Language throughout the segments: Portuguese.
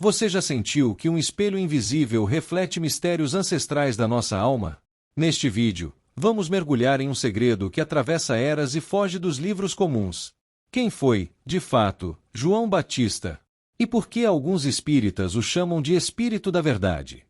Você já sentiu que um espelho invisível reflete mistérios ancestrais da nossa alma? Neste vídeo, vamos mergulhar em um segredo que atravessa eras e foge dos livros comuns. Quem foi, de fato, João Batista? E por que alguns espíritas o chamam de Espírito da Verdade?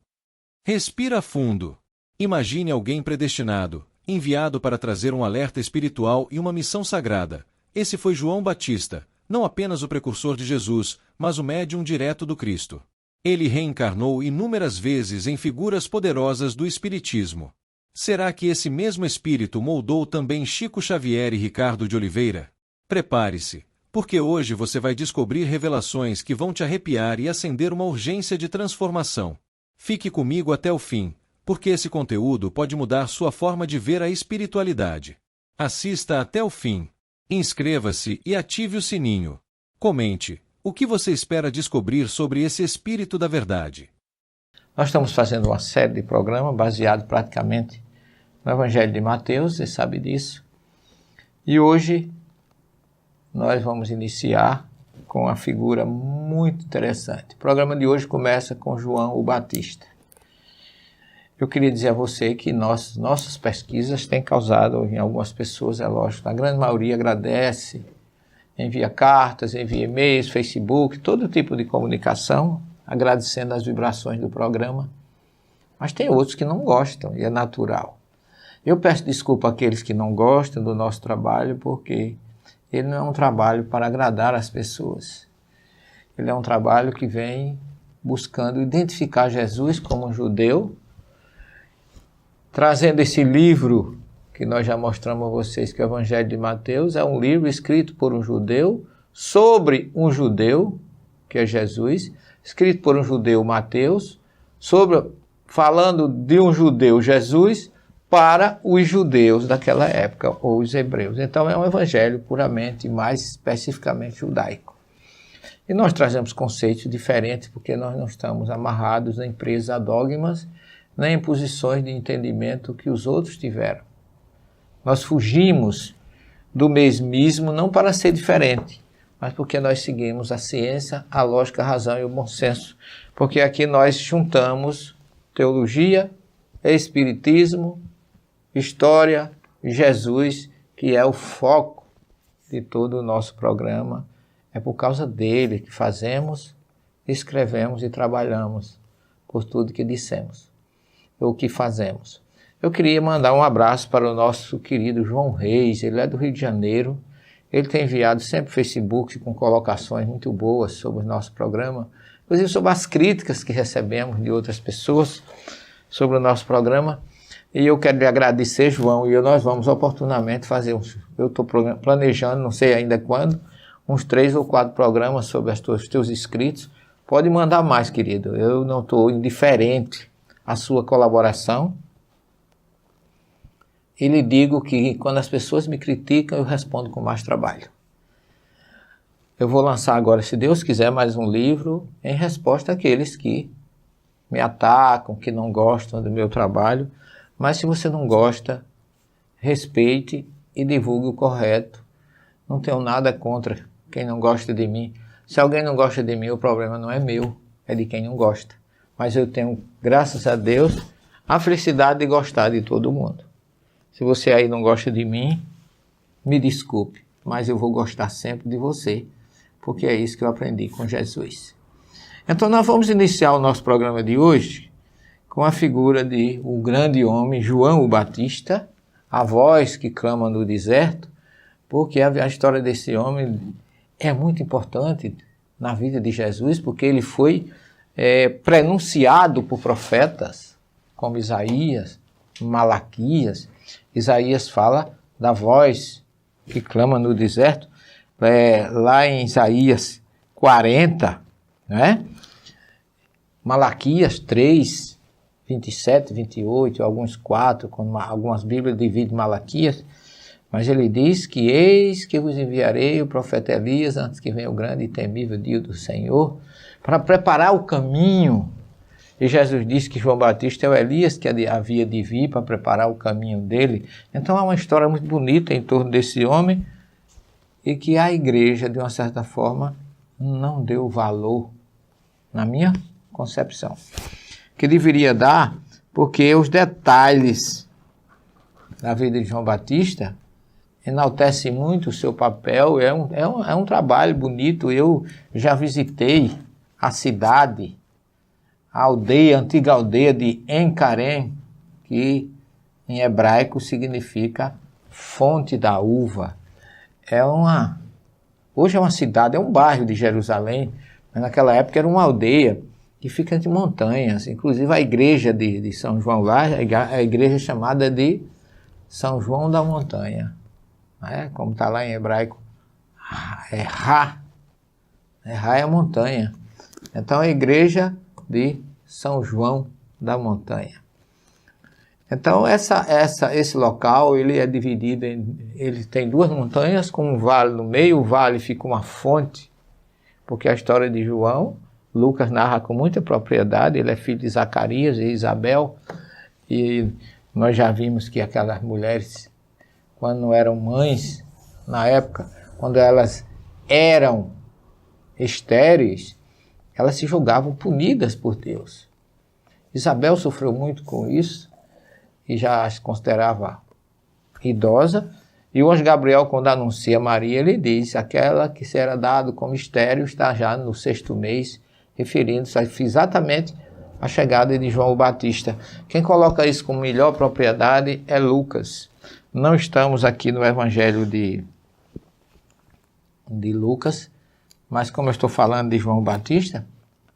Respira fundo. Imagine alguém predestinado, enviado para trazer um alerta espiritual e uma missão sagrada. Esse foi João Batista, não apenas o precursor de Jesus, mas o médium direto do Cristo. Ele reencarnou inúmeras vezes em figuras poderosas do Espiritismo. Será que esse mesmo espírito moldou também Chico Xavier e Ricardo de Oliveira? Prepare-se, porque hoje você vai descobrir revelações que vão te arrepiar e acender uma urgência de transformação. Fique comigo até o fim, porque esse conteúdo pode mudar sua forma de ver a espiritualidade. Assista até o fim. Inscreva-se e ative o sininho. Comente, o que você espera descobrir sobre esse Espírito da Verdade? Nós estamos fazendo uma série de programas baseado praticamente no Evangelho de Mateus, você sabe disso. E hoje nós vamos iniciar com uma figura muito interessante. O programa de hoje começa com João o Batista. Eu queria dizer a você que nossas pesquisas têm causado em algumas pessoas, é lógico, a grande maioria agradece, envia cartas, envia e-mails, Facebook, todo tipo de comunicação, agradecendo as vibrações do programa. Mas tem outros que não gostam, e é natural. Eu peço desculpa àqueles que não gostam do nosso trabalho, porque ele não é um trabalho para agradar as pessoas. Ele é um trabalho que vem buscando identificar Jesus como um judeu, trazendo esse livro que nós já mostramos a vocês, que é o Evangelho de Mateus, é um livro escrito por um judeu, sobre um judeu, que é Jesus, escrito por um judeu, Mateus, falando de um judeu, Jesus, para os judeus daquela época, ou os hebreus. Então é um evangelho puramente, mais especificamente judaico. E nós trazemos conceitos diferentes, porque nós não estamos amarrados em presos a dogmas, nem em posições de entendimento que os outros tiveram. Nós fugimos do mesmismo não para ser diferente, mas porque nós seguimos a ciência, a lógica, a razão e o bom senso. Porque aqui nós juntamos teologia, espiritismo, história e Jesus, que é o foco de todo o nosso programa. É por causa dele que fazemos, escrevemos e trabalhamos por tudo que dissemos. O que fazemos. Eu queria mandar um abraço para o nosso querido João Reis, ele é do Rio de Janeiro, ele tem enviado sempre Facebook com colocações muito boas sobre o nosso programa, inclusive sobre as críticas que recebemos de outras pessoas sobre o nosso programa, e eu quero lhe agradecer, João, e nós vamos oportunamente fazer, eu estou planejando, não sei ainda quando, uns 3 ou 4 programas sobre os teus inscritos. Pode mandar mais, querido, eu não estou indiferente a sua colaboração, e lhe digo que quando as pessoas me criticam, eu respondo com mais trabalho. Eu vou lançar agora, se Deus quiser, mais um livro em resposta àqueles que me atacam, que não gostam do meu trabalho, mas se você não gosta, respeite e divulgue o correto. Não tenho nada contra quem não gosta de mim. Se alguém não gosta de mim, o problema não é meu, é de quem não gosta. Mas eu tenho, graças a Deus, a felicidade de gostar de todo mundo. Se você aí não gosta de mim, me desculpe, mas eu vou gostar sempre de você, porque é isso que eu aprendi com Jesus. Então nós vamos iniciar o nosso programa de hoje com a figura de um grande homem, João o Batista, a voz que clama no deserto, porque a história desse homem é muito importante na vida de Jesus, porque ele foi prenunciado por profetas como Isaías, Malaquias. Isaías fala da voz que clama no deserto, lá em Isaías 40, né? Malaquias 3, 27, 28, alguns 4, algumas Bíblias dividem Malaquias, mas ele diz que eis que vos enviarei o profeta Elias antes que venha o grande e temível dia do Senhor, para preparar o caminho. E Jesus disse que João Batista é o Elias que havia de vir para preparar o caminho dele. Então há uma história muito bonita em torno desse homem e que a igreja, de uma certa forma, não deu valor. na minha concepção. Que deveria dar, porque os detalhes da vida de João Batista enaltecem muito o seu papel, é um trabalho bonito. Eu já visitei a cidade, a aldeia, a antiga aldeia de Encarém, que em hebraico significa fonte da uva. Hoje é uma cidade, é um bairro de Jerusalém, mas naquela época era uma aldeia que fica entre montanhas. Inclusive a igreja de São João lá, a igreja chamada de São João da Montanha. Como está lá em hebraico, é Ra. Ra é a montanha. Então a igreja de São João da Montanha. Então esse local ele é dividido ele tem duas montanhas com um vale no meio. O vale fica uma fonte, porque a história de João, Lucas narra com muita propriedade. Ele é filho de Zacarias e Isabel, e nós já vimos que aquelas mulheres, quando eram mães, na época, quando elas eram estéreis, elas se julgavam punidas por Deus. Isabel sofreu muito com isso e já se considerava idosa. E o anjo Gabriel, quando anuncia Maria, ele diz: aquela que será dado como estéril está já no 6º mês, referindo-se exatamente à chegada de João Batista. Quem coloca isso com melhor propriedade é Lucas. Não estamos aqui no Evangelho de Lucas, mas como eu estou falando de João Batista,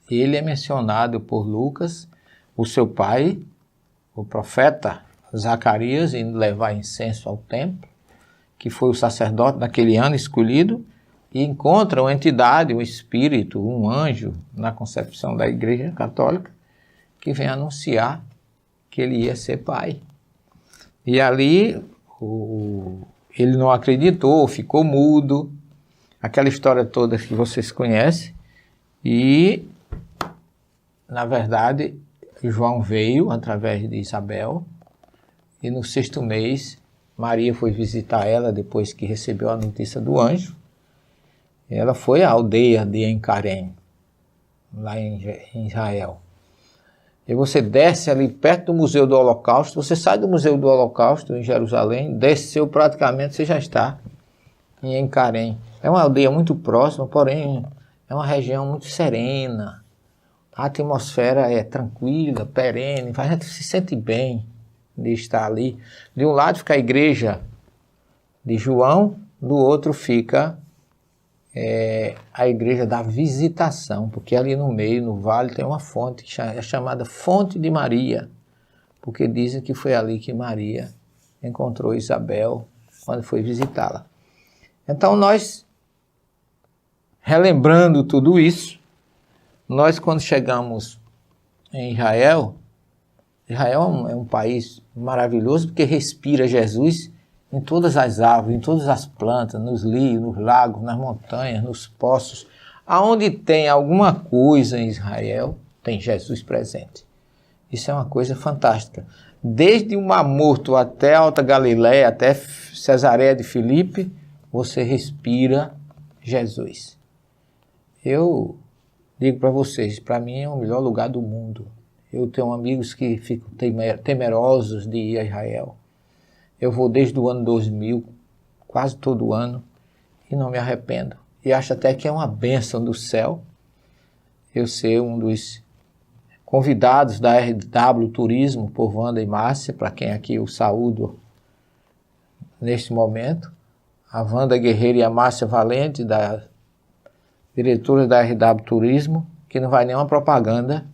ele é mencionado por Lucas, o seu pai, o profeta Zacarias, indo levar incenso ao templo, que foi o sacerdote daquele ano escolhido, e encontra uma entidade, um espírito, um anjo, na concepção da Igreja Católica, que vem anunciar que ele ia ser pai. E ali ele não acreditou, ficou mudo, aquela história toda que vocês conhecem, e, na verdade, João veio através de Isabel, e no 6º mês, Maria foi visitar ela depois que recebeu a notícia do anjo. Ela foi à aldeia de Encarém, lá em Israel. E você desce ali perto do Museu do Holocausto, você sai do Museu do Holocausto em Jerusalém, desceu praticamente, você já está em Encarém. É uma aldeia muito próxima, porém é uma região muito serena. A atmosfera é tranquila, perene, a gente se sente bem de estar ali. De um lado fica a igreja de João, do outro fica a igreja da Visitação, porque ali no meio, no vale, tem uma fonte que é chamada Fonte de Maria, porque dizem que foi ali que Maria encontrou Isabel quando foi visitá-la. Então nós, relembrando tudo isso, nós quando chegamos em Israel é um país maravilhoso porque respira Jesus em todas as árvores, em todas as plantas, nos rios, nos lagos, nas montanhas, nos poços. Aonde tem alguma coisa em Israel, tem Jesus presente. Isso é uma coisa fantástica. Desde o Mar Morto até a Alta Galileia, até Cesareia de Filipe, você respira Jesus. Eu digo para vocês, para mim é o melhor lugar do mundo. Eu tenho amigos que ficam temerosos de ir a Israel. Eu vou desde o ano 2000, quase todo ano, e não me arrependo. E acho até que é uma bênção do céu eu ser um dos convidados da RW Turismo por Wanda e Márcia, para quem aqui eu saúdo neste momento. A Wanda Guerreiro e a Márcia Valente, da diretora da RW Turismo, que não vai nenhuma propaganda,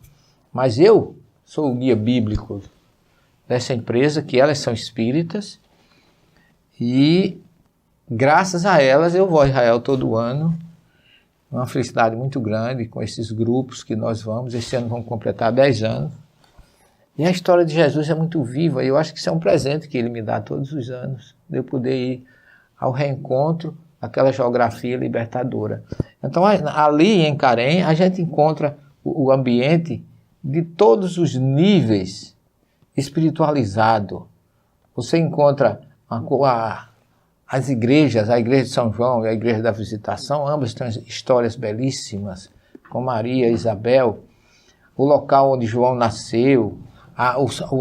mas eu sou o guia bíblico dessa empresa, que elas são espíritas, e graças a elas eu vou a Israel todo ano, uma felicidade muito grande com esses grupos que nós vamos. Esse ano vamos completar 10 anos, e a história de Jesus é muito viva, e eu acho que isso é um presente que ele me dá todos os anos, de eu poder ir ao reencontro daquela geografia libertadora. Então ali em Encarém a gente encontra o ambiente de todos os níveis espiritualizado. Você encontra as igrejas, a igreja de São João e a igreja da Visitação, ambas têm histórias belíssimas, com Maria e Isabel, o local onde João nasceu,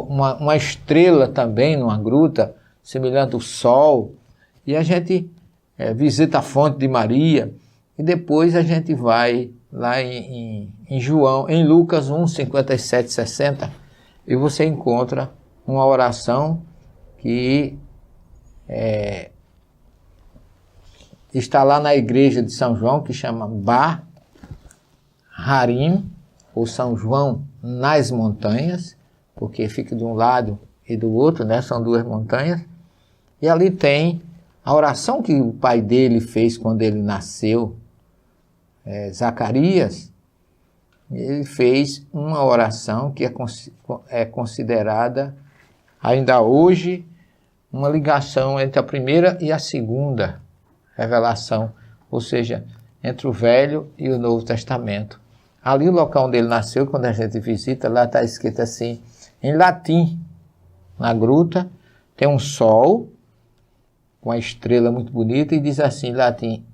uma estrela também numa gruta, semelhante ao sol, e a gente visita a fonte de Maria, e depois a gente vai lá em João, em Lucas 1, 57, 60, e você encontra uma oração que está lá na igreja de São João, que chama Bar Harim, ou São João nas montanhas, porque fica de um lado e do outro, né? São duas montanhas, e ali tem a oração que o pai dele fez quando ele nasceu, Zacarias. Ele fez uma oração que é considerada, ainda hoje, uma ligação entre a primeira e a segunda revelação, ou seja, entre o Velho e o Novo Testamento. Ali, o local onde ele nasceu, quando a gente visita, lá está escrito assim, em latim, na gruta, tem um sol, com uma estrela muito bonita, e diz assim, em latim,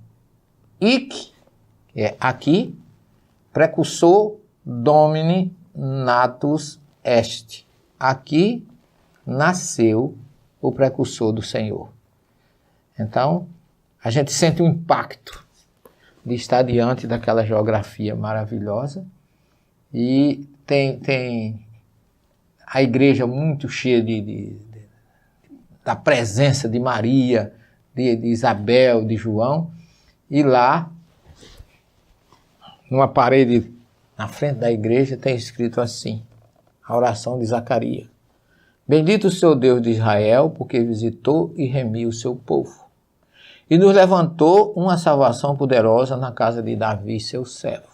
hic, que é aqui, precursor Domini natus est. Aqui nasceu o precursor do Senhor. Então, a gente sente um impacto de estar diante daquela geografia maravilhosa, e tem a igreja muito cheia da presença de Maria, de Isabel, de João, e lá, numa parede na frente da igreja, tem escrito assim, a oração de Zacarias. Bendito o Senhor Deus de Israel, porque visitou e remiu o seu povo, e nos levantou uma salvação poderosa na casa de Davi, seu servo,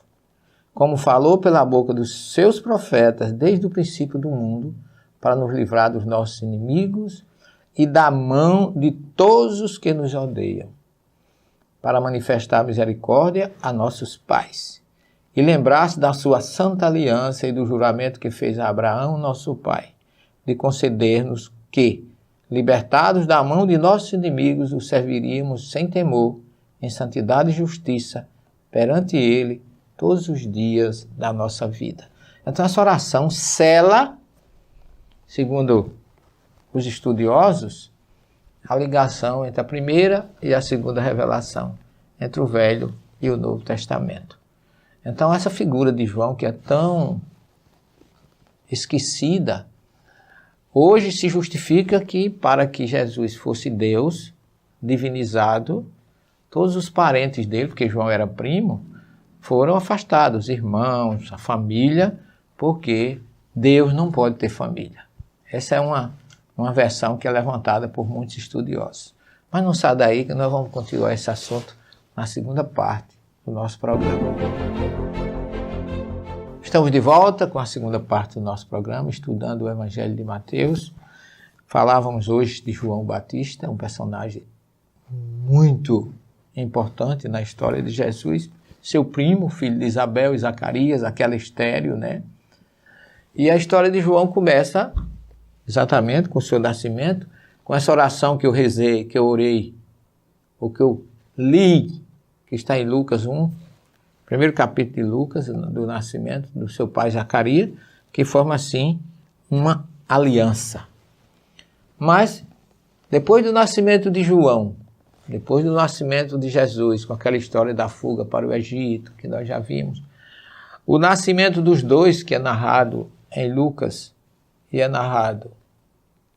como falou pela boca dos seus profetas desde o princípio do mundo, para nos livrar dos nossos inimigos e da mão de todos os que nos odeiam, para manifestar misericórdia a nossos pais, e lembrar-se da sua santa aliança e do juramento que fez a Abraão, nosso pai, de conceder-nos que, libertados da mão de nossos inimigos, o serviríamos sem temor, em santidade e justiça, perante ele, todos os dias da nossa vida. Então essa oração sela, segundo os estudiosos, a ligação entre a primeira e a segunda revelação, entre o Velho e o Novo Testamento. Então essa figura de João, que é tão esquecida, hoje se justifica que, para que Jesus fosse Deus, divinizado, todos os parentes dele, porque João era primo, foram afastados, os irmãos, a família, porque Deus não pode ter família. Essa é uma versão que é levantada por muitos estudiosos. Mas não sai daí que nós vamos continuar esse assunto na segunda parte do nosso programa. Estamos de volta com a segunda parte do nosso programa, estudando o Evangelho de Mateus. Falávamos hoje de João Batista, um personagem muito importante na história de Jesus, seu primo, filho de Isabel e Zacarias, aquela estéreo, né? E a história de João começa exatamente com o seu nascimento, com essa oração que eu rezei, que eu orei, ou que eu li, que está em Lucas 1, primeiro capítulo de Lucas, do nascimento do seu pai Zacarias, que forma assim uma aliança. Mas, depois do nascimento de João, depois do nascimento de Jesus, com aquela história da fuga para o Egito, que nós já vimos, o nascimento dos dois, que é narrado em Lucas, e é narrado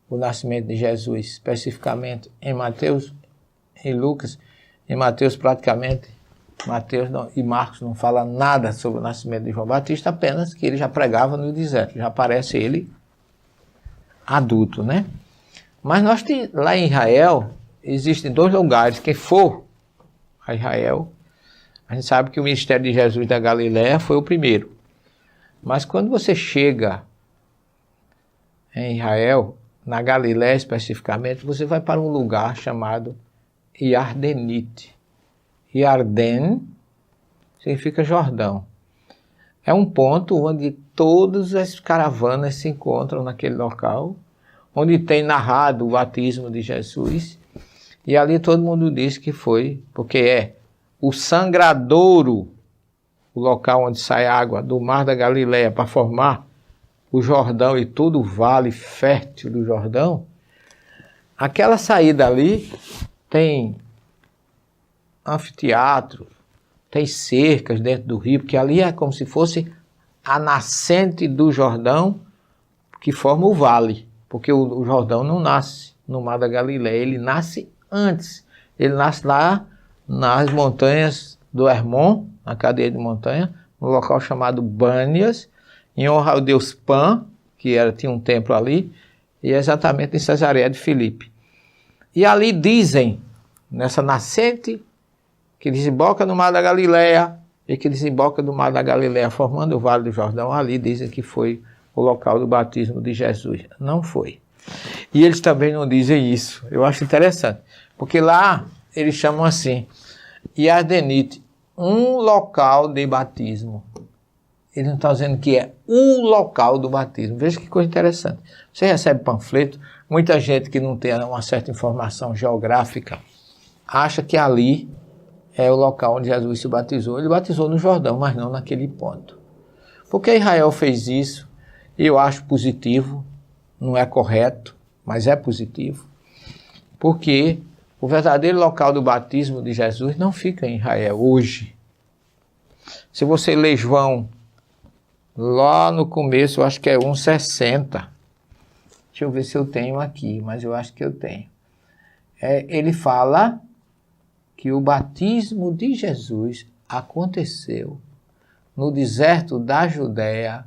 o nascimento de Jesus, especificamente em Mateus, em Lucas, em Mateus praticamente, Mateus e Marcos não falam nada sobre o nascimento de João Batista, apenas que ele já pregava no deserto, já aparece ele adulto, né? Mas nós lá em Israel, existem dois lugares, quem for a Israel, a gente sabe que o ministério de Jesus da Galiléia foi o primeiro, mas quando você chega em Israel, na Galiléia especificamente, você vai para um lugar chamado Iardenite. Iarden significa Jordão. É um ponto onde todas as caravanas se encontram naquele local, onde tem narrado o batismo de Jesus, e ali todo mundo diz que foi, porque é o sangradouro o local onde sai água do Mar da Galileia para formar o Jordão e todo o vale fértil do Jordão, aquela saída ali tem anfiteatro, tem cercas dentro do rio, porque ali é como se fosse a nascente do Jordão que forma o vale, porque o Jordão não nasce no Mar da Galileia, ele nasce antes, ele nasce lá nas montanhas do Hermon, na cadeia de montanha, no local chamado Bânias, em honra ao deus Pan, que tinha um templo ali, e exatamente em Cesareia de Filipe. E ali dizem, nessa nascente, que desemboca no Mar da Galileia, e que desemboca do Mar da Galileia, formando o Vale do Jordão, ali dizem que foi o local do batismo de Jesus. Não foi. E eles também não dizem isso. Eu acho interessante, porque lá eles chamam assim, Yardenite, um local de batismo. Eles não estão dizendo que é o local do batismo. Veja que coisa interessante. Você recebe panfleto, muita gente que não tem uma certa informação geográfica acha que ali é o local onde Jesus se batizou. Ele batizou no Jordão, mas não naquele ponto. Porque Israel fez isso, e eu acho positivo, não é correto, mas é positivo, porque o verdadeiro local do batismo de Jesus não fica em Israel hoje. Se você ler João, lá no começo, eu acho que é 1,60. Deixa eu ver se eu tenho aqui, mas eu acho que eu tenho. Ele fala que o batismo de Jesus aconteceu no deserto da Judéia,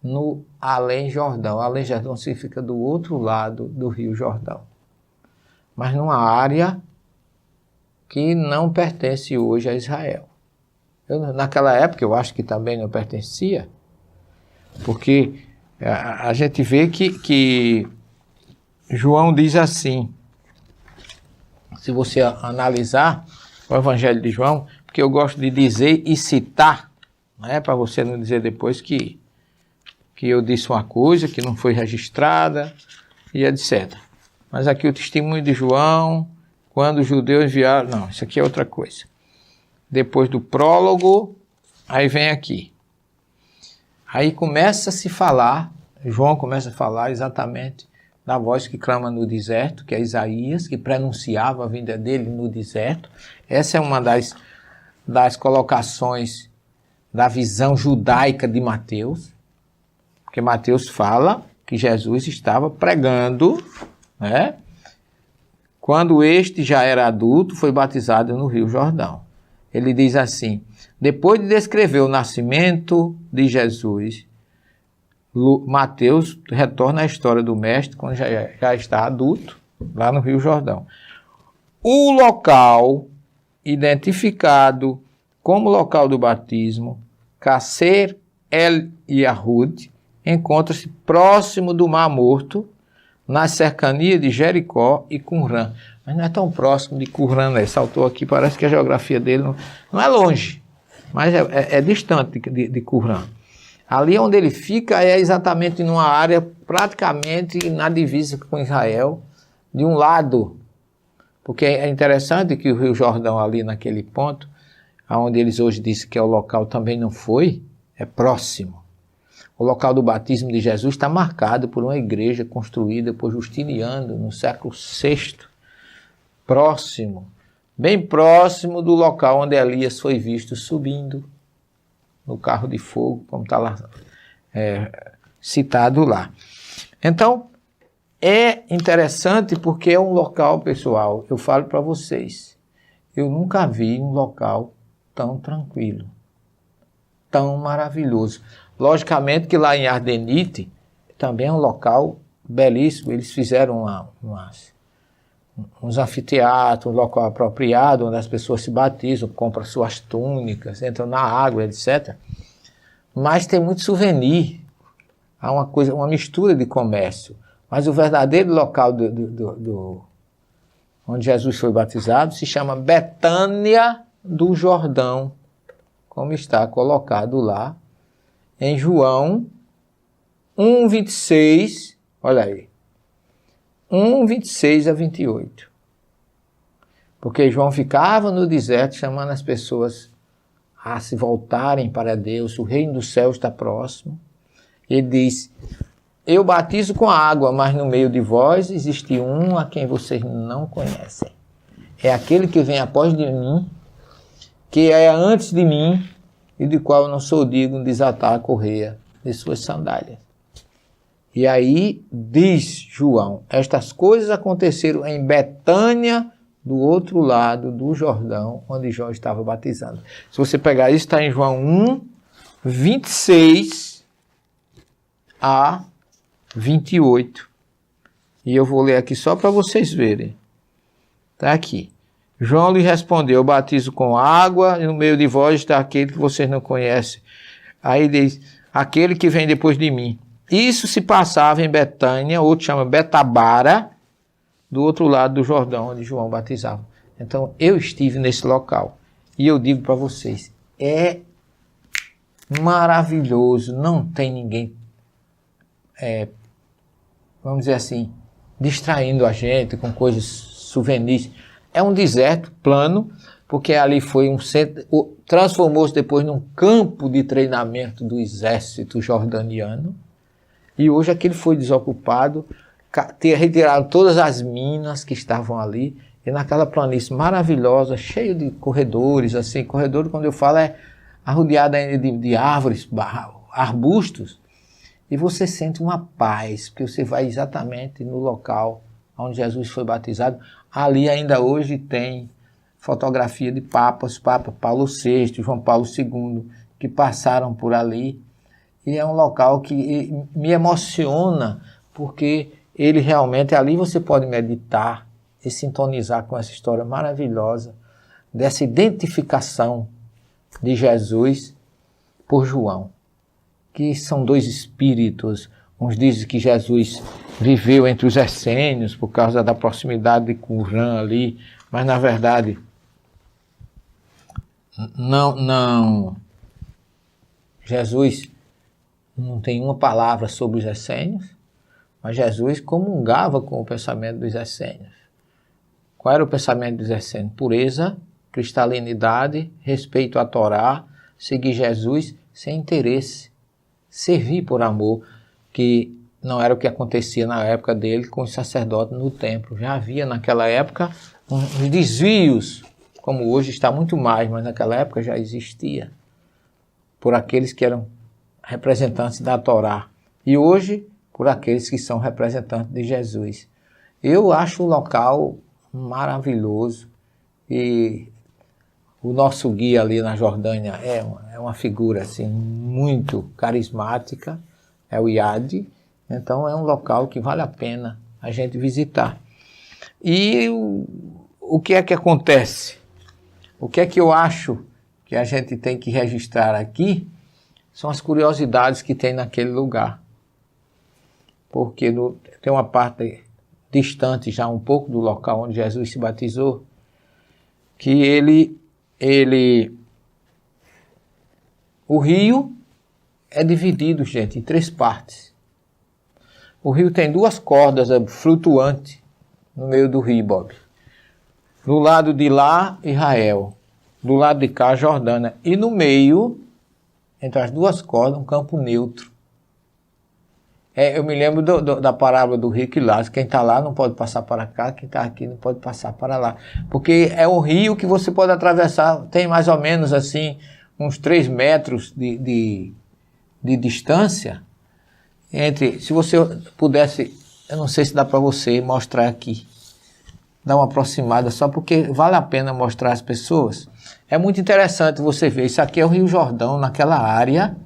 no Além Jordão. Além Jordão significa do outro lado do Rio Jordão. Mas numa área que não pertence hoje a Israel. Naquela época eu acho que também não pertencia, porque a gente vê que João diz assim, se você analisar o Evangelho de João, porque eu gosto de dizer e citar, né, para você não dizer depois que eu disse uma coisa que não foi registrada e etc. Mas aqui o testemunho de João, quando os judeus enviaram... Não, isso aqui é outra coisa. Depois do prólogo, aí vem aqui. Aí começa a se falar, João começa a falar exatamente da voz que clama no deserto, que é Isaías, que prenunciava a vinda dele no deserto. Essa é uma das colocações da visão judaica de Mateus, porque Mateus fala que Jesus estava pregando, né? Quando este já era adulto, foi batizado no Rio Jordão. Ele diz assim, depois de descrever o nascimento de Jesus, Mateus retorna à história do mestre quando já está adulto, lá no Rio Jordão. O local identificado como local do batismo, Kasser el-Yahud, encontra-se próximo do Mar Morto, nas cercanias de Jericó e Qumran. Mas não é tão próximo de Qumran, né? Saltou aqui, parece que a geografia dele não é longe, mas é distante de Qumran. Ali onde ele fica é exatamente numa área praticamente na divisa com Israel, de um lado, porque é interessante que o Rio Jordão ali naquele ponto, onde eles hoje dizem que é o local, também não foi, é próximo. O local do batismo de Jesus está marcado por uma igreja construída por Justiniano no século VI, próximo, bem próximo do local onde Elias foi visto subindo no carro de fogo, como está lá citado lá. Então, é interessante porque é um local, pessoal, eu falo para vocês, eu nunca vi um local tão tranquilo, tão maravilhoso. Logicamente que lá em Yardenite também é um local belíssimo, eles fizeram uns anfiteatros, um local apropriado, onde as pessoas se batizam, compram suas túnicas, entram na água, etc. Mas tem muito souvenir, há uma mistura de comércio. Mas o verdadeiro local onde Jesus foi batizado se chama Betânia do Jordão, como está colocado lá em João 1:26, olha aí, 1:26 a 28. Porque João ficava no deserto chamando as pessoas a se voltarem para Deus, o reino do céu está próximo. Ele diz, eu batizo com água, mas no meio de vós existe um a quem vocês não conhecem. É aquele que vem após de mim, que é antes de mim, e de qual eu não sou digno de desatar a correia de suas sandálias. E aí diz João, estas coisas aconteceram em Betânia, do outro lado do Jordão, onde João estava batizando. Se você pegar isso, está em João 1, 26 a 28. E eu vou ler aqui só para vocês verem. Está aqui. João lhe respondeu, eu batizo com água, e no meio de vós está aquele que vocês não conhecem. Aí diz, aquele que vem depois de mim. Isso se passava em Betânia, outro chama Betabara, do outro lado do Jordão, onde João batizava. Então, eu estive nesse local. E eu digo para vocês, é maravilhoso, não tem ninguém, vamos dizer assim, distraindo a gente com coisas souvenirs. É um deserto plano, porque ali foi um centro, transformou-se depois num campo de treinamento do exército jordaniano, e hoje aquele foi desocupado, ter retirado todas as minas que estavam ali, e naquela planície maravilhosa, cheio de corredores, assim, corredor, quando eu falo, é arrodeado de árvores, arbustos, e você sente uma paz, porque você vai exatamente no local onde Jesus foi batizado. Ali ainda hoje tem fotografia de papas, Papa Paulo VI, João Paulo II, que passaram por ali, e é um local que me emociona, porque ele realmente, ali você pode meditar e sintonizar com essa história maravilhosa, dessa identificação de Jesus por João, que são dois espíritos. Uns dizem que Jesus viveu entre os essênios por causa da proximidade com Qumran ali, mas na verdade não. Jesus não tem uma palavra sobre os essênios, mas Jesus comungava com o pensamento dos essênios. Qual era o pensamento dos essênios? Pureza, cristalinidade, respeito à Torá, seguir Jesus sem interesse, servir por amor, que não era o que acontecia na época dele com os sacerdotes no templo. Já havia naquela época uns desvios, como hoje está muito mais, mas naquela época já existia, por aqueles que eram representantes da Torá. E hoje, por aqueles que são representantes de Jesus. Eu acho o local maravilhoso, e o nosso guia ali na Jordânia é uma figura assim, muito carismática, é o Iade. Então é um local que vale a pena a gente visitar. E o que é que acontece? O que é que eu acho que a gente tem que registrar aqui são as curiosidades que tem naquele lugar. Porque tem uma parte distante já um pouco do local onde Jesus se batizou, que o rio é dividido, gente, em 3 partes. O rio tem 2 cordas flutuantes no meio do rio, Bob. Do lado de lá, Israel. Do lado de cá, Jordânia. E no meio, entre as 2 cordas, um campo neutro. Eu me lembro da parábola do rico e Lázaro. Quem está lá não pode passar para cá, quem está aqui não pode passar para lá. Porque é um rio que você pode atravessar, tem mais ou menos assim, uns 3 metros de distância. Se você pudesse, eu não sei se dá para você mostrar aqui, dar uma aproximada, só porque vale a pena mostrar às pessoas. É muito interessante você ver, isso aqui é o Rio Jordão, naquela área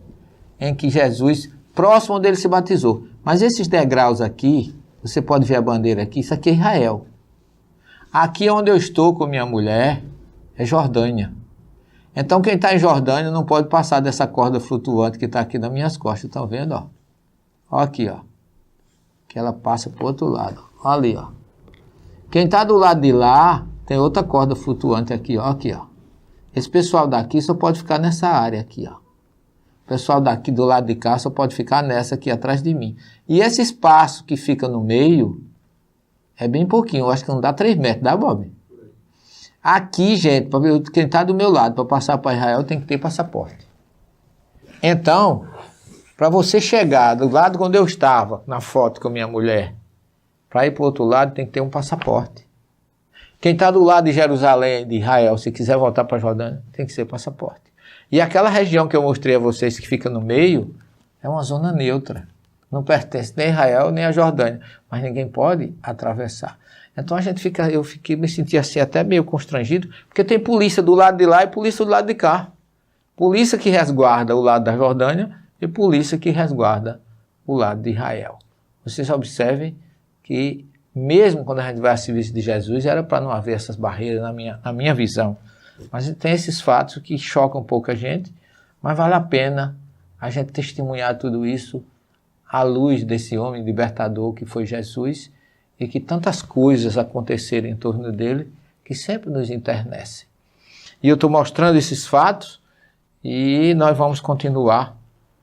em que Jesus, próximo onde ele se batizou. Mas esses degraus aqui, você pode ver a bandeira aqui, isso aqui é Israel. Aqui onde eu estou com minha mulher é Jordânia. Então quem está em Jordânia não pode passar dessa corda flutuante que está aqui nas minhas costas, estão vendo? Ó? Olha aqui, ó, que ela passa para o outro lado. Olha ali, ó. Quem está do lado de lá, tem outra corda flutuante aqui, ó. Aqui, ó. Esse pessoal daqui só pode ficar nessa área aqui, ó. O pessoal daqui do lado de cá só pode ficar nessa aqui atrás de mim. E esse espaço que fica no meio é bem pouquinho, eu acho que não dá 3 metros, dá, Bob? Aqui, gente, quem está do meu lado para passar para Israel tem que ter passaporte. Então, para você chegar do lado onde eu estava, na foto com a minha mulher, para ir para o outro lado tem que ter um passaporte. Quem está do lado de Jerusalém, de Israel, se quiser voltar para a Jordânia, tem que ser passaporte. E aquela região que eu mostrei a vocês que fica no meio, é uma zona neutra. Não pertence nem a Israel, nem a Jordânia. Mas ninguém pode atravessar. Então me senti assim até meio constrangido, porque tem polícia do lado de lá e polícia do lado de cá. Polícia que resguarda o lado da Jordânia e polícia que resguarda o lado de Israel. Vocês observem que mesmo quando a gente vai a serviço de Jesus, era para não haver essas barreiras na minha visão. Mas tem esses fatos que chocam um pouco a gente, mas vale a pena a gente testemunhar tudo isso à luz desse homem libertador que foi Jesus e que tantas coisas aconteceram em torno dele que sempre nos enternecem. E eu estou mostrando esses fatos e nós vamos continuar,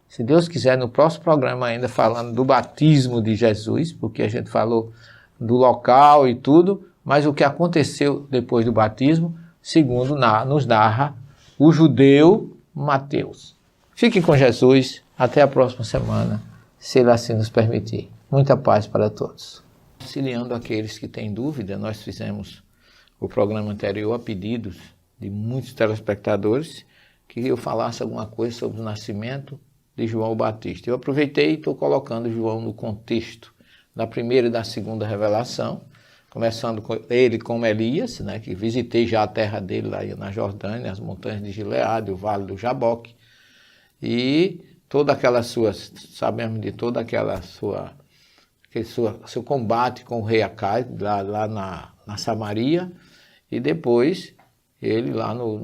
se Deus quiser, no próximo programa ainda falando do batismo de Jesus, porque a gente falou do local e tudo, mas o que aconteceu depois do batismo, segundo nos narra o judeu Mateus. Fiquem com Jesus, até a próxima semana, se ele assim nos permitir. Muita paz para todos. Auxiliando aqueles que têm dúvida, nós fizemos o programa anterior a pedidos de muitos telespectadores que eu falasse alguma coisa sobre o nascimento de João Batista. Eu aproveitei e estou colocando João no contexto da primeira e da segunda revelação, começando com ele como Elias, né, que visitei já a terra dele lá na Jordânia, as montanhas de Gileade, o vale do Jaboque, e toda aquela sua, sabemos de toda aquela seu combate com o rei Acai, lá na Samaria, e depois ele lá no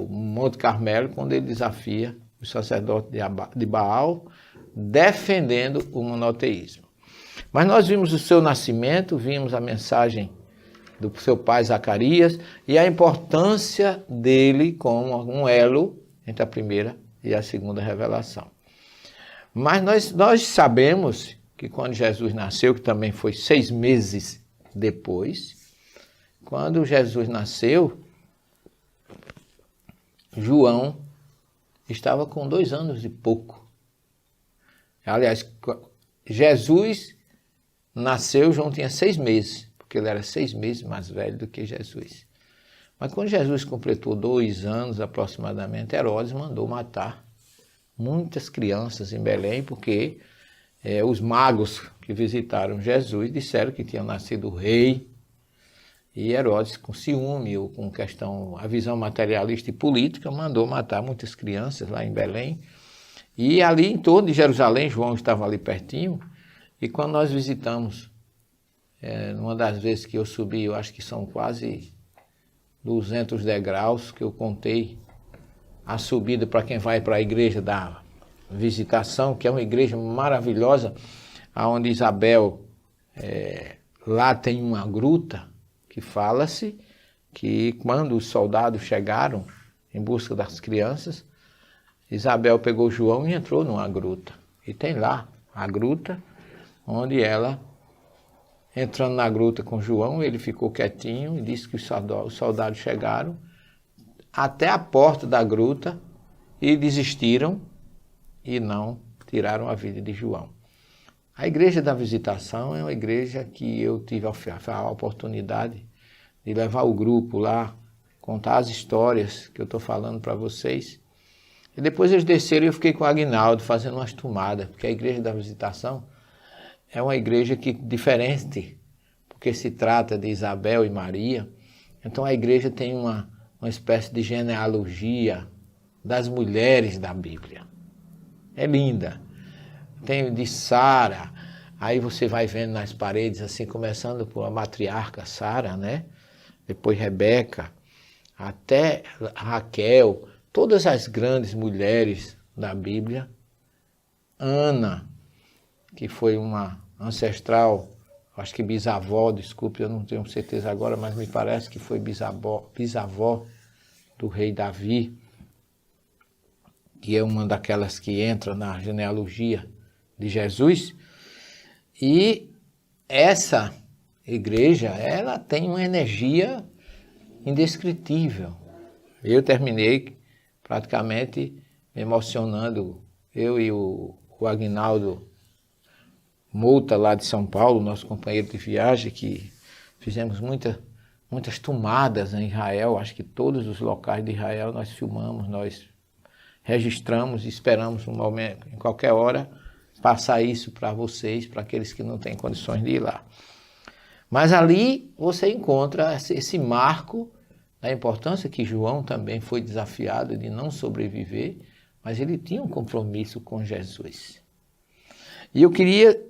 Monte Carmelo, quando ele desafia o sacerdote de Baal, defendendo o monoteísmo. Mas nós vimos o seu nascimento, vimos a mensagem do seu pai Zacarias e a importância dele como um elo entre a primeira e a segunda revelação. Mas nós sabemos que quando Jesus nasceu, que também foi 6 meses depois, quando Jesus nasceu, João estava com 2 anos e pouco. Aliás, Jesus nasceu, João tinha 6 meses, porque ele era 6 meses mais velho do que Jesus. Mas quando Jesus completou 2 anos aproximadamente, Herodes mandou matar muitas crianças em Belém, porque os magos que visitaram Jesus disseram que tinha nascido o rei, e Herodes, com ciúme ou com a visão materialista e política, mandou matar muitas crianças lá em Belém. E ali em torno de Jerusalém, João estava ali pertinho, e quando nós visitamos, numa das vezes que eu subi, eu acho que são quase 200 degraus que eu contei, a subida para quem vai para a igreja da Visitação, que é uma igreja maravilhosa, onde Isabel, lá tem uma gruta, que fala-se que quando os soldados chegaram em busca das crianças, Isabel pegou João e entrou numa gruta. E tem lá a gruta, onde ela, entrando na gruta com João, ele ficou quietinho e disse que os soldados chegaram até a porta da gruta e desistiram e não tiraram a vida de João. A Igreja da Visitação é uma igreja que eu tive a oportunidade de levar o grupo lá, contar as histórias que eu estou falando para vocês. E depois eles desceram e eu fiquei com o Aguinaldo fazendo umas tomadas, porque a Igreja da Visitação é uma igreja que diferente, porque se trata de Isabel e Maria. Então a igreja tem uma espécie de genealogia das mulheres da Bíblia. É linda. Tem de Sara, aí você vai vendo nas paredes, assim, começando por a matriarca Sara, né? Depois Rebeca, até Raquel, todas as grandes mulheres da Bíblia. Ana, que foi uma ancestral, acho que bisavó, desculpe, eu não tenho certeza agora, mas me parece que foi bisavó do rei Davi, que é uma daquelas que entra na genealogia de Jesus. E essa igreja, ela tem uma energia indescritível. Eu terminei praticamente me emocionando, eu e o Aguinaldo Mouta, lá de São Paulo, nosso companheiro de viagem, que fizemos muitas tomadas em Israel, acho que todos os locais de Israel nós filmamos, nós registramos e esperamos um momento, em qualquer hora, passar isso para vocês, para aqueles que não têm condições de ir lá. Mas ali você encontra esse marco da importância que João também foi desafiado de não sobreviver, mas ele tinha um compromisso com Jesus. E eu queria,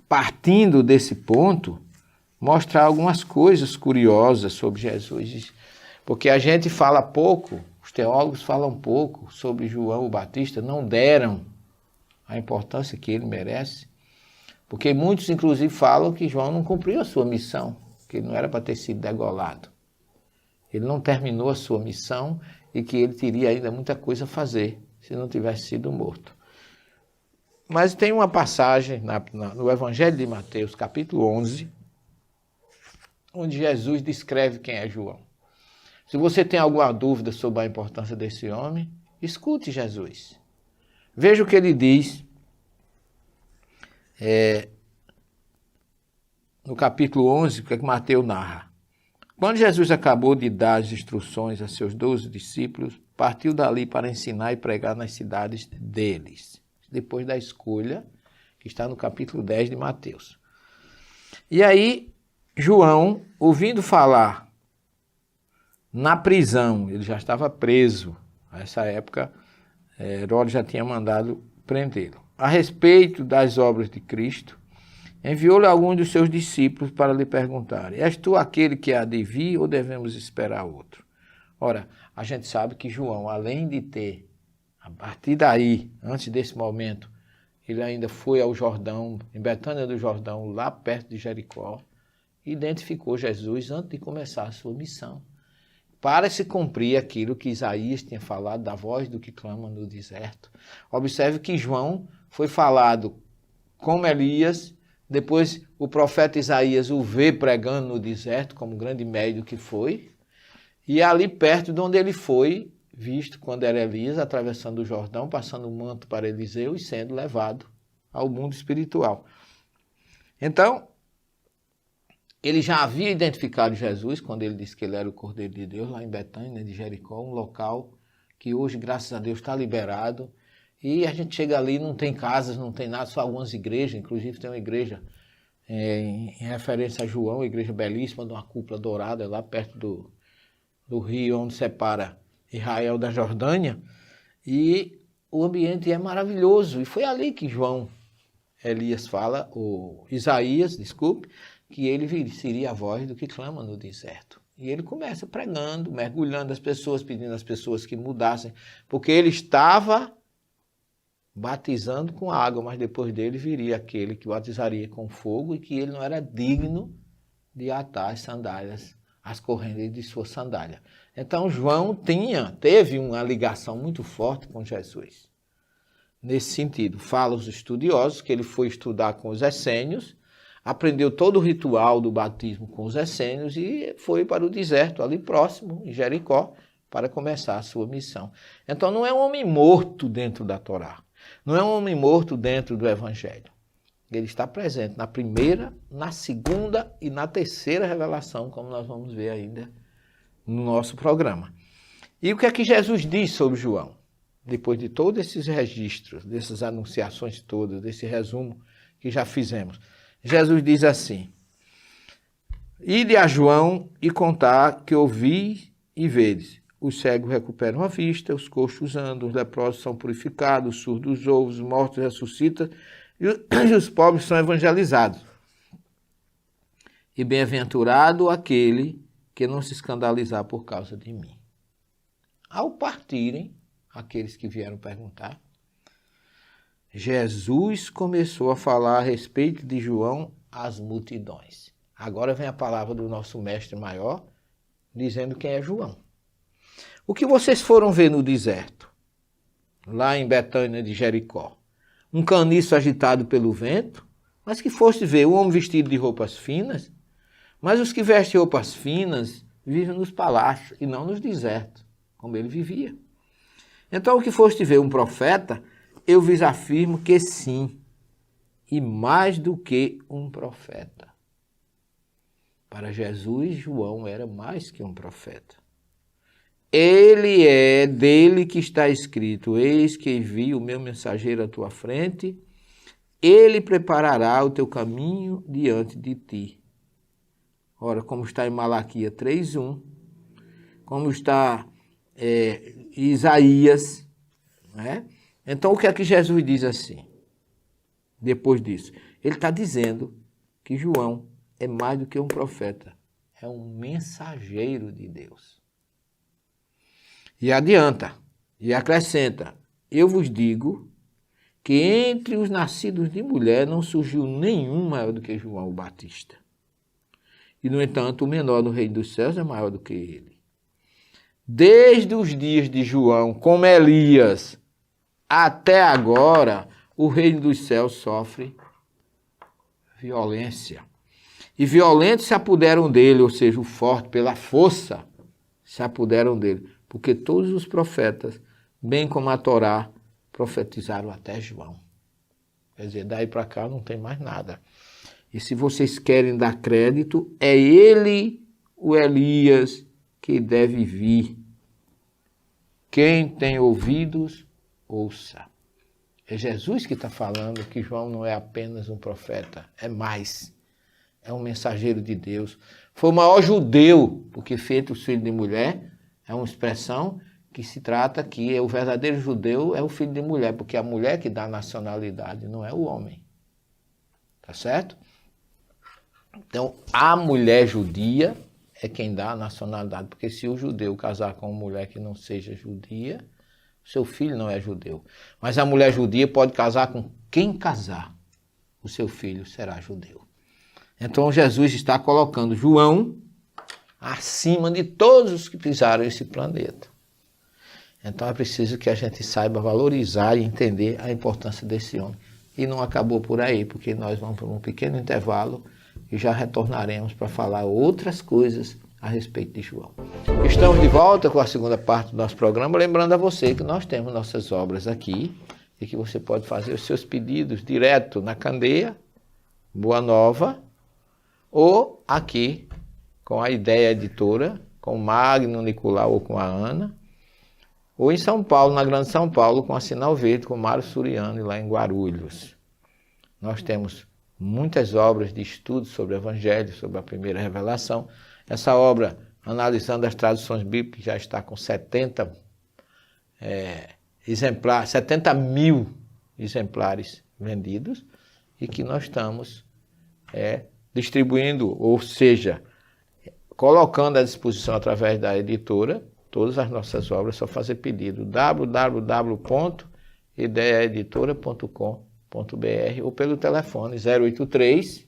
partindo desse ponto, mostrar algumas coisas curiosas sobre Jesus, porque a gente fala pouco, os teólogos falam pouco sobre João o Batista, não deram a importância que ele merece, porque muitos inclusive falam que João não cumpriu a sua missão, que ele não era para ter sido degolado. Ele não terminou a sua missão e que ele teria ainda muita coisa a fazer se não tivesse sido morto. Mas tem uma passagem no Evangelho de Mateus, capítulo 11, onde Jesus descreve quem é João. Se você tem alguma dúvida sobre a importância desse homem, escute Jesus. Veja o que ele diz no capítulo 11, o que Mateus narra. Quando Jesus acabou de dar as instruções a seus 12 discípulos, partiu dali para ensinar e pregar nas cidades deles, depois da escolha, que está no capítulo 10 de Mateus. E aí, João, ouvindo falar na prisão, ele já estava preso, nessa época, Herodes já tinha mandado prendê-lo, a respeito das obras de Cristo, enviou-lhe alguns dos seus discípulos para lhe perguntar: és tu aquele que há de vir ou devemos esperar outro? Ora, a gente sabe que João, além de ter, a partir daí, antes desse momento, ele ainda foi ao Jordão, em Betânia do Jordão, lá perto de Jericó, e identificou Jesus antes de começar a sua missão, para se cumprir aquilo que Isaías tinha falado, da voz do que clama no deserto. Observe que João foi falado como Elias. Depois o profeta Isaías o vê pregando no deserto, como grande médio que foi, e ali perto de onde ele foi visto quando era Elias, atravessando o Jordão, passando o manto para Eliseu e sendo levado ao mundo espiritual. Então, ele já havia identificado Jesus quando ele disse que ele era o Cordeiro de Deus, lá em Betânia, de Jericó, um local que hoje, graças a Deus, está liberado. E a gente chega ali, não tem casas, não tem nada, só algumas igrejas, inclusive tem uma igreja em referência a João, uma igreja belíssima, de uma cúpula dourada, lá perto do rio onde separa Israel da Jordânia, e o ambiente é maravilhoso, e foi ali que Isaías, que ele seria a voz do que clama no deserto. E ele começa pregando, mergulhando as pessoas, pedindo às pessoas que mudassem, porque ele estava batizando com água, mas depois dele viria aquele que batizaria com fogo e que ele não era digno de atar as sandálias, as correntes de sua sandália. Então João teve uma ligação muito forte com Jesus. Nesse sentido, fala os estudiosos que ele foi estudar com os essênios, aprendeu todo o ritual do batismo com os essênios e foi para o deserto, ali próximo, em Jericó, para começar a sua missão. Então não é um homem morto dentro da Torá. Não é um homem morto dentro do Evangelho. Ele está presente na primeira, na segunda e na terceira revelação, como nós vamos ver ainda no nosso programa. E o que é que Jesus diz sobre João? Depois de todos esses registros, dessas anunciações todas, desse resumo que já fizemos, Jesus diz assim: ide a João e contar que ouvi e vedes. Os cegos recuperam a vista, os coxos andam, os leprosos são purificados, os surdos ouvem, os mortos ressuscitam e os pobres são evangelizados. E bem-aventurado aquele que não se escandalizar por causa de mim. Ao partirem, aqueles que vieram perguntar, Jesus começou a falar a respeito de João às multidões. Agora vem a palavra do nosso mestre maior, dizendo quem é João. O que vocês foram ver no deserto, lá em Betânia de Jericó? Um caniço agitado pelo vento? Mas que foste ver um homem vestido de roupas finas? Mas os que vestem roupas finas vive nos palácios e não nos desertos, como ele vivia. Então, o que foste ver um profeta, eu vos afirmo que sim, e mais do que um profeta. Para Jesus, João era mais que um profeta. Ele é dele que está escrito: eis que envio o meu mensageiro à tua frente, ele preparará o teu caminho diante de ti. Ora, como está em Malaquias 3:1, como está Isaías, né? Então, o que é que Jesus diz assim, depois disso? Ele está dizendo que João é mais do que um profeta, é um mensageiro de Deus. E adianta, e acrescenta: eu vos digo que entre os nascidos de mulher não surgiu nenhum maior do que João o Batista. E, no entanto, o menor no reino dos céus é maior do que ele. Desde os dias de João, como Elias, até agora, o reino dos céus sofre violência. E violentos se apoderam dele, ou seja, o forte, pela força, se apoderam dele. Porque todos os profetas, bem como a Torá, profetizaram até João. Quer dizer, daí para cá não tem mais nada. E se vocês querem dar crédito, é ele, o Elias, que deve vir. Quem tem ouvidos, ouça. É Jesus que está falando que João não é apenas um profeta, é mais. É um mensageiro de Deus. Foi o maior judeu, porque feito o filho de mulher, é uma expressão que se trata que o verdadeiro judeu é o filho de mulher, porque é a mulher que dá nacionalidade, não é o homem. Tá certo? Então, a mulher judia é quem dá a nacionalidade, porque se o judeu casar com uma mulher que não seja judia, seu filho não é judeu. Mas a mulher judia pode casar com quem casar, o seu filho será judeu. Então, Jesus está colocando João acima de todos os que pisaram esse planeta. Então, é preciso que a gente saiba valorizar e entender a importância desse homem. E não acabou por aí, porque nós vamos para um pequeno intervalo e já retornaremos para falar outras coisas a respeito de João. Estamos de volta com a segunda parte do nosso programa, lembrando a você que nós temos nossas obras aqui e que você pode fazer os seus pedidos direto na Candeia, Boa Nova, ou aqui com a Ideia Editora, com o Magno Nicolau ou com a Ana, ou em São Paulo, na Grande São Paulo, com a Sinal Verde, com o Mário Suriani, lá em Guarulhos. Nós temos muitas obras de estudo sobre o Evangelho, sobre a primeira revelação. Essa obra, analisando as traduções bíblicas, já está com 70 mil exemplares vendidos e que nós estamos distribuindo, ou seja, colocando à disposição através da editora todas as nossas obras. É só fazer pedido www.ideiaeditora.com.br ou pelo telefone 083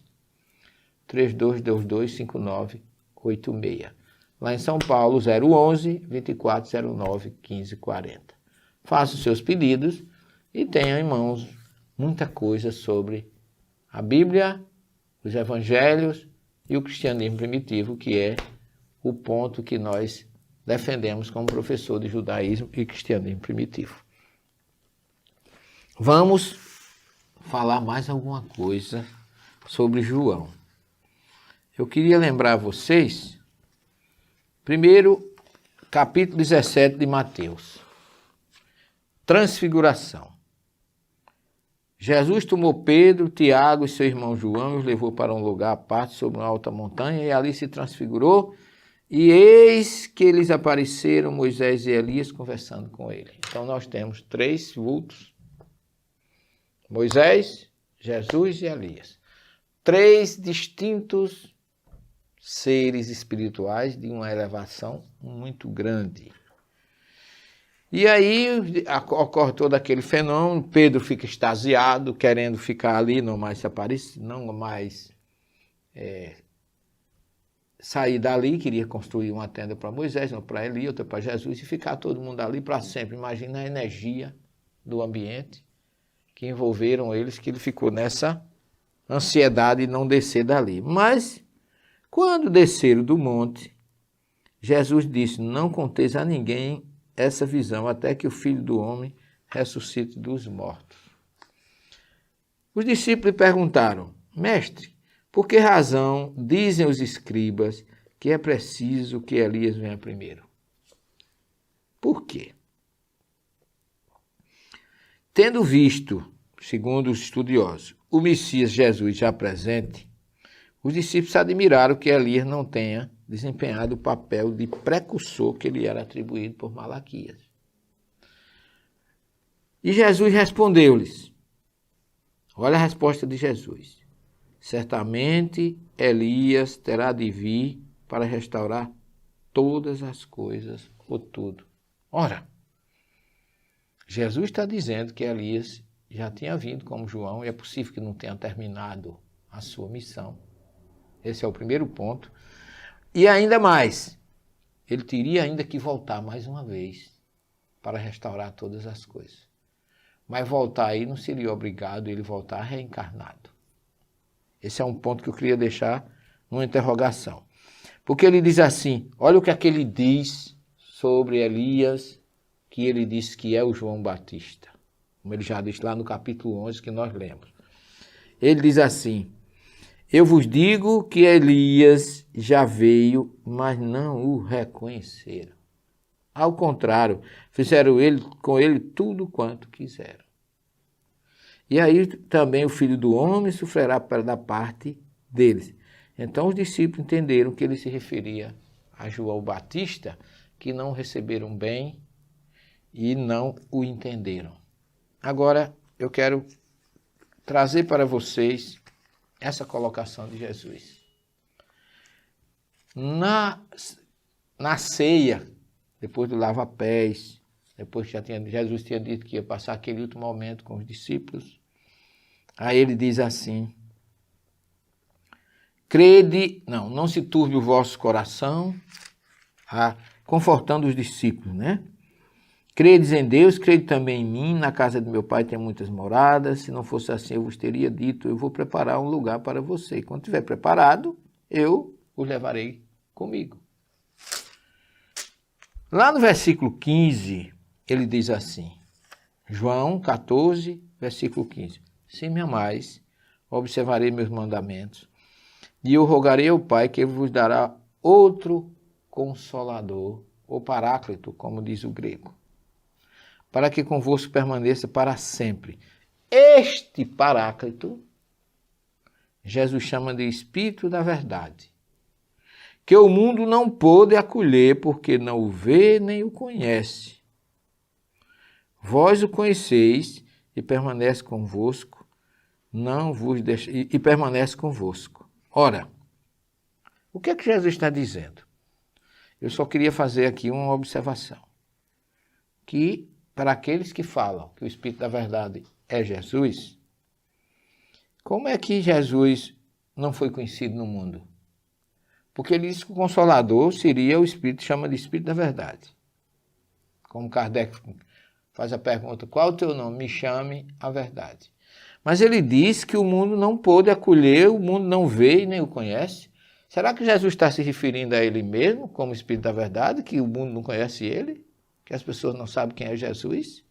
3222 5986. Lá em São Paulo, 011 2409 1540. Faça os seus pedidos e tenha em mãos muita coisa sobre a Bíblia, os Evangelhos e o cristianismo primitivo, que é o ponto que nós defendemos como professor de judaísmo e cristianismo primitivo. Vamos falar mais alguma coisa sobre João. Eu queria lembrar a vocês, primeiro, capítulo 17 de Mateus. Transfiguração. Jesus tomou Pedro, Tiago e seu irmão João e os levou para um lugar à parte sobre uma alta montanha e ali se transfigurou. E eis que eles apareceram, Moisés e Elias, conversando com ele. Então nós temos 3 vultos: Moisés, Jesus e Elias. 3 distintos seres espirituais de uma elevação muito grande. E aí ocorre todo aquele fenômeno, Pedro fica extasiado, querendo ficar ali, não mais se aparecer, não mais sair dali, queria construir uma tenda para Moisés, uma para Elias, outra para Jesus, e ficar todo mundo ali para sempre. Imagina a energia do ambiente que envolveram eles, que ele ficou nessa ansiedade de não descer dali. Mas, quando desceram do monte, Jesus disse: não conteis a ninguém essa visão, até que o Filho do Homem ressuscite dos mortos. Os discípulos perguntaram: Mestre, por que razão dizem os escribas que é preciso que Elias venha primeiro? Por quê? Tendo visto, segundo os estudiosos, o Messias Jesus já presente, os discípulos admiraram que Elias não tenha desempenhado o papel de precursor que lhe era atribuído por Malaquias. E Jesus respondeu-lhes, olha a resposta de Jesus: certamente Elias terá de vir para restaurar todas as coisas, ou tudo. Ora, Jesus está dizendo que Elias já tinha vindo como João e é possível que não tenha terminado a sua missão. Esse é o primeiro ponto. E ainda mais, ele teria ainda que voltar mais uma vez para restaurar todas as coisas. Mas voltar aí não seria obrigado ele voltar reencarnado. Esse é um ponto que eu queria deixar numa interrogação. Porque ele diz assim, olha o que é que ele diz sobre Elias, que ele diz que é o João Batista. Como ele já disse lá no capítulo 11 que nós lemos. Ele diz assim, eu vos digo que Elias já veio, mas não o reconheceram. Ao contrário, fizeram com ele tudo quanto quiseram. E aí também o Filho do Homem sofrerá da parte deles. Então os discípulos entenderam que ele se referia a João Batista, que não receberam bem e não o entenderam. Agora eu quero trazer para vocês essa colocação de Jesus. Na ceia, depois do lava-pés, depois que Jesus tinha dito que ia passar aquele último momento com os discípulos, aí ele diz assim, não se turbe o vosso coração, confortando os discípulos, né? Credes em Deus, crede também em mim, na casa de meu pai tem muitas moradas, se não fosse assim eu vos teria dito, eu vou preparar um lugar para você. Quando estiver preparado, eu os levarei comigo. Lá no versículo 15, ele diz assim, João 14, versículo 15, se me amais, observarei meus mandamentos, e eu rogarei ao Pai que vos dará outro Consolador, ou Paráclito, como diz o grego, para que convosco permaneça para sempre. Este Paráclito, Jesus chama de Espírito da Verdade, que o mundo não pôde acolher, porque não o vê nem o conhece. Vós o conheceis e permanece convosco, não vos deixe, e permanece convosco. Ora, o que é que Jesus está dizendo? Eu só queria fazer aqui uma observação, que para aqueles que falam que o Espírito da Verdade é Jesus, como é que Jesus não foi conhecido no mundo? Porque ele diz que o Consolador seria o Espírito, chama de Espírito da Verdade. Como Kardec faz a pergunta, qual é o teu nome? Me chame a verdade. Mas ele diz que o mundo não pôde acolher, o mundo não vê e nem o conhece. Será que Jesus está se referindo a ele mesmo, como Espírito da Verdade, que o mundo não conhece ele? Que as pessoas não sabem quem é Jesus?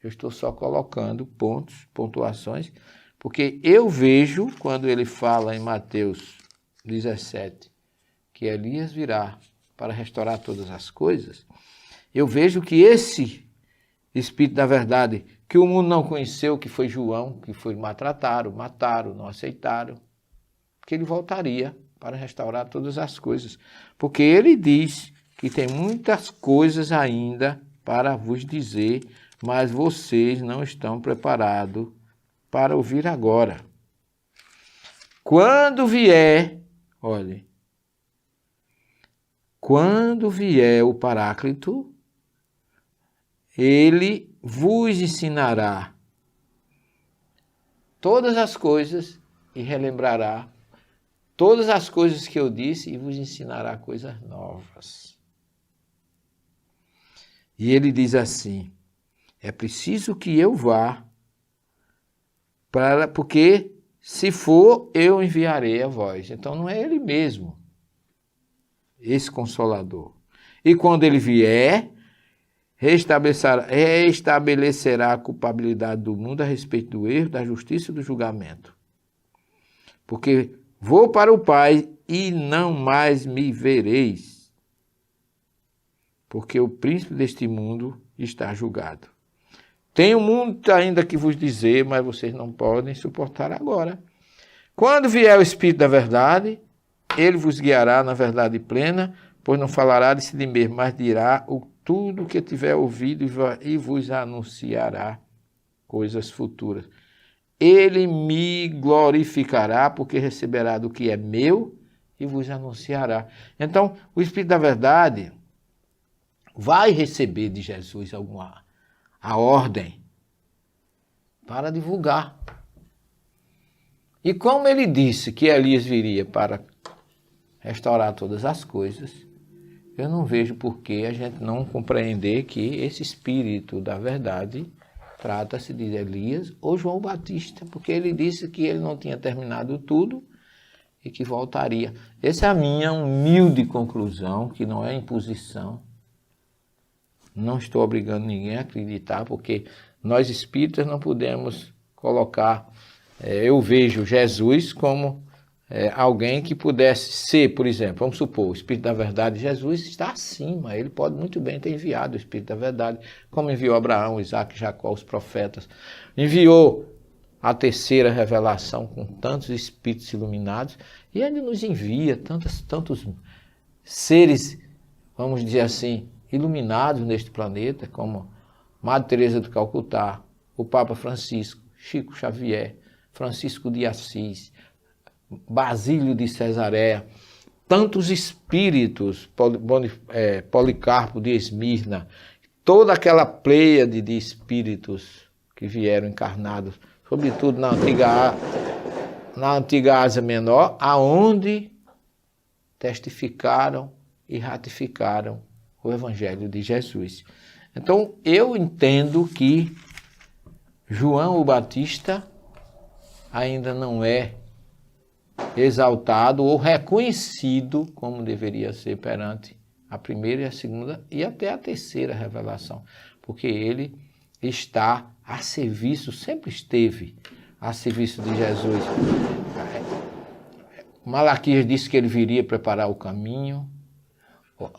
Eu estou só colocando pontos, pontuações, porque eu vejo, quando ele fala em Mateus 17, que Elias virá para restaurar todas as coisas, eu vejo que esse Espírito da Verdade, que o mundo não conheceu, que foi João, que foi maltratado, mataram, não aceitaram, que ele voltaria para restaurar todas as coisas. Porque ele diz que tem muitas coisas ainda para vos dizer, mas vocês não estão preparados para ouvir agora. Quando vier, olhe, quando vier o Paráclito, ele vos ensinará todas as coisas e relembrará todas as coisas que eu disse e vos ensinará coisas novas. E ele diz assim, é preciso que eu vá, porque se for, eu enviarei a vós. Então não é ele mesmo. esse Consolador. E quando ele vier, restabelecerá a culpabilidade do mundo a respeito do erro, da justiça e do julgamento. Porque vou para o Pai e não mais me vereis, porque o príncipe deste mundo está julgado. Tenho muito ainda que vos dizer, mas vocês não podem suportar agora. Quando vier o Espírito da verdade, ele vos guiará na verdade plena, pois não falará de si mesmo, mas dirá tudo o que tiver ouvido e vos anunciará coisas futuras. Ele me glorificará, porque receberá do que é meu e vos anunciará. Então, o Espírito da verdade vai receber de Jesus a ordem para divulgar. E como ele disse que Elias viria para restaurar todas as coisas, eu não vejo por que a gente não compreender que esse Espírito da verdade trata-se de Elias ou João Batista, porque ele disse que ele não tinha terminado tudo e que voltaria. Essa é a minha humilde conclusão, que não é imposição. Não estou obrigando ninguém a acreditar, porque nós espíritas não podemos colocar... eu vejo Jesus como alguém que pudesse ser, por exemplo, vamos supor, o Espírito da Verdade, Jesus está acima, ele pode muito bem ter enviado o Espírito da Verdade, como enviou Abraão, Isaac, Jacó, os profetas, enviou a terceira revelação com tantos espíritos iluminados, e ele nos envia tantos seres, vamos dizer assim, iluminados neste planeta, como Madre Teresa de Calcutá, o Papa Francisco, Chico Xavier, Francisco de Assis, Basílio de Cesareia, tantos espíritos, Policarpo de Esmirna, toda aquela pleiade de espíritos que vieram encarnados, sobretudo na antiga Ásia Menor, aonde testificaram e ratificaram o Evangelho de Jesus. Então, eu entendo que João o Batista ainda não é exaltado ou reconhecido como deveria ser perante a primeira e a segunda e até a terceira revelação, porque ele está a serviço, sempre esteve a serviço de Jesus. Malaquias disse que ele viria preparar o caminho,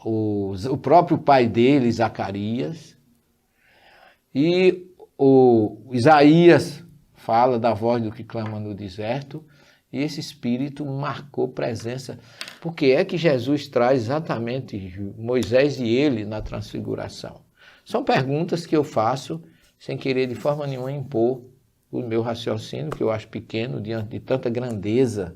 o próprio pai dele, Zacarias, e o Isaías fala da voz do que clama no deserto, e esse Espírito marcou presença. Porque é que Jesus traz exatamente Moisés e ele na transfiguração? São perguntas que eu faço sem querer de forma nenhuma impor o meu raciocínio, que eu acho pequeno diante de tanta grandeza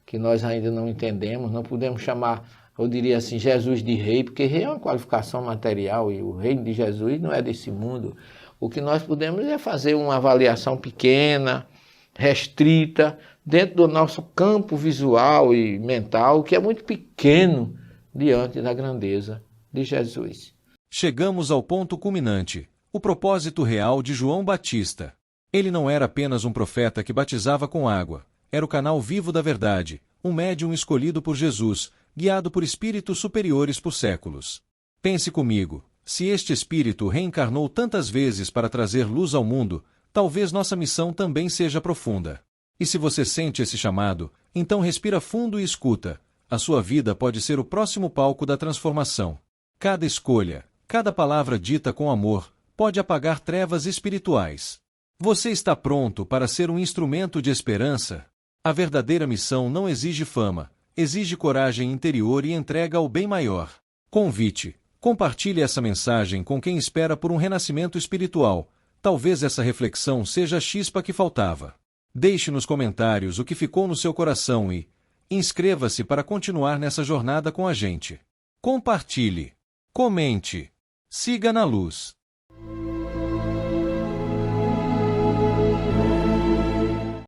que nós ainda não entendemos. Não podemos chamar, eu diria assim, Jesus de rei, porque rei é uma qualificação material e o reino de Jesus não é desse mundo. O que nós podemos é fazer uma avaliação pequena, restrita, dentro do nosso campo visual e mental, que é muito pequeno diante da grandeza de Jesus. Chegamos ao ponto culminante, o propósito real de João Batista. Ele não era apenas um profeta que batizava com água, era o canal vivo da verdade, um médium escolhido por Jesus, guiado por espíritos superiores por séculos. Pense comigo, se este espírito reencarnou tantas vezes para trazer luz ao mundo, talvez nossa missão também seja profunda. E se você sente esse chamado, então respira fundo e escuta. A sua vida pode ser o próximo palco da transformação. Cada escolha, cada palavra dita com amor, pode apagar trevas espirituais. Você está pronto para ser um instrumento de esperança? A verdadeira missão não exige fama, exige coragem interior e entrega ao bem maior. Convite. Compartilhe essa mensagem com quem espera por um renascimento espiritual. Talvez essa reflexão seja a chispa que faltava. Deixe nos comentários o que ficou no seu coração e inscreva-se para continuar nessa jornada com a gente. Compartilhe. Comente. Siga na luz.